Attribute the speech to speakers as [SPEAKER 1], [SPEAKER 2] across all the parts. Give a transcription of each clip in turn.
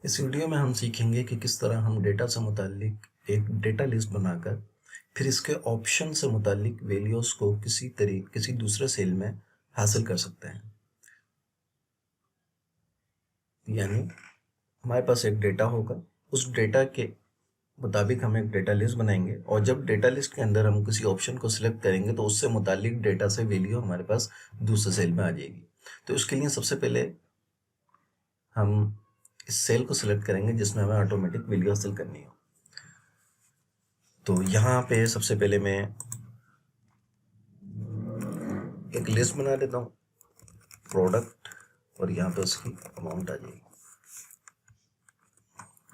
[SPEAKER 1] इस वीडियो में हम सीखेंगे कि किस तरह हम डेटा से मुतालिक एक डेटा लिस्ट बनाकर फिर इसके ऑप्शन से मुतालिक वैल्यूज को किसी दूसरे सेल में हासिल कर सकते हैं। यानी हमारे पास एक डेटा होगा, उस डेटा के मुताबिक हम एक डेटा लिस्ट बनाएंगे और जब डेटा लिस्ट के अंदर हम किसी ऑप्शन को सिलेक्ट करेंगे तो उससे मुतालिक डेटा से वैल्यू हमारे पास दूसरे सेल में आ जाएगी। तो उसके लिए सबसे पहले हम इस सेल को सिलेक्ट करेंगे जिसमें हमें ऑटोमेटिक वैल्यू हासिल करनी हो। तो यहाँ पे सबसे पहले मैं एक लिस्ट बना देता हूँ, प्रोडक्ट, और यहाँ पे उसकी अमाउंट आ जाएगी।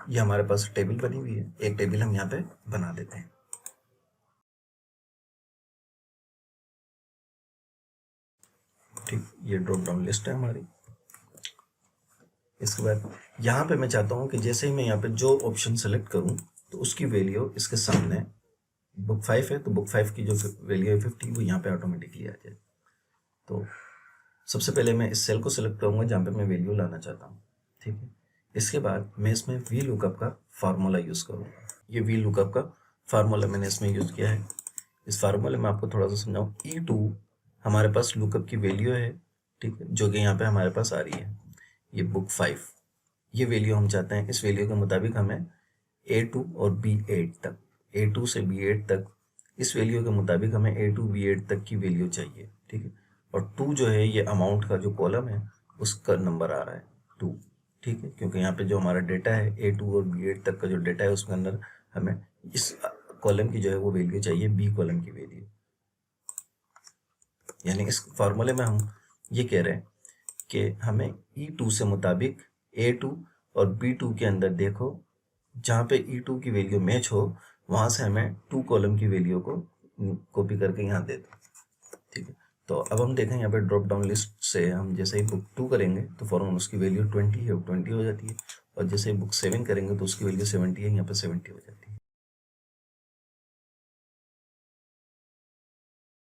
[SPEAKER 1] ये हमारे पास टेबल बनी हुई है, एक टेबल हम यहाँ पे बना देते हैं। ठीक, ये ड्रॉप डाउन लिस्ट है हमारी। इसके बाद यहाँ पे मैं चाहता हूँ कि जैसे ही मैं यहाँ पे जो ऑप्शन सेलेक्ट करूँ तो उसकी वैल्यू इसके सामने बुक 5 है तो बुक 5 की जो वैल्यू है 50 वो यहाँ पे ऑटोमेटिकली आ जाए। तो सबसे पहले मैं इस सेल को सिलेक्ट करूँगा जहाँ पे मैं वैल्यू लाना चाहता हूँ। ठीक है, इसके बाद मैं इसमें वी लुकअप का फार्मूला यूज़ करूँगा। ये वी लुकअप का फार्मूला मैंने इसमें यूज़ किया है। इस फार्मूले में आपको थोड़ा सा समझाऊँ। E2 हमारे पास लुकअप की वैल्यू है, ठीक है, जो कि यहाँ पे हमारे पास आ रही है। ये बुक 5, ये वैल्यू हम चाहते हैं, इस वैल्यू के मुताबिक हमें A2 और B8 तक, A2 से B8 तक, इस वैल्यू के मुताबिक हमें A2 B8 तक की वैल्यू चाहिए। ठीक है, और 2 जो है ये अमाउंट का जो कॉलम है उसका नंबर आ रहा है 2। ठीक है, क्योंकि यहाँ पे जो हमारा डेटा है A2 और B8 तक का जो डेटा है उसके अंदर हमें इस कॉलम की जो है वो वैल्यू चाहिए, B कॉलम की वैल्यू। यानी इस फार्मूले में हम ये कह रहे हैं कि हमें E2 से मुताबिक A2 और B2 के अंदर देखो, जहाँ पे E2 की वैल्यू मैच हो वहाँ से हमें 2 कॉलम की वैल्यू को कॉपी करके यहाँ दे दो। ठीक है, तो अब हम देखें यहाँ पे ड्रॉप डाउन लिस्ट से हम जैसे ही बुक 2 करेंगे तो फॉरन उसकी वैल्यू 20 है, 20 हो जाती है, और जैसे ही बुक 7 करेंगे तो उसकी वैल्यू 70 है, यहाँ पे 70 हो जाती है।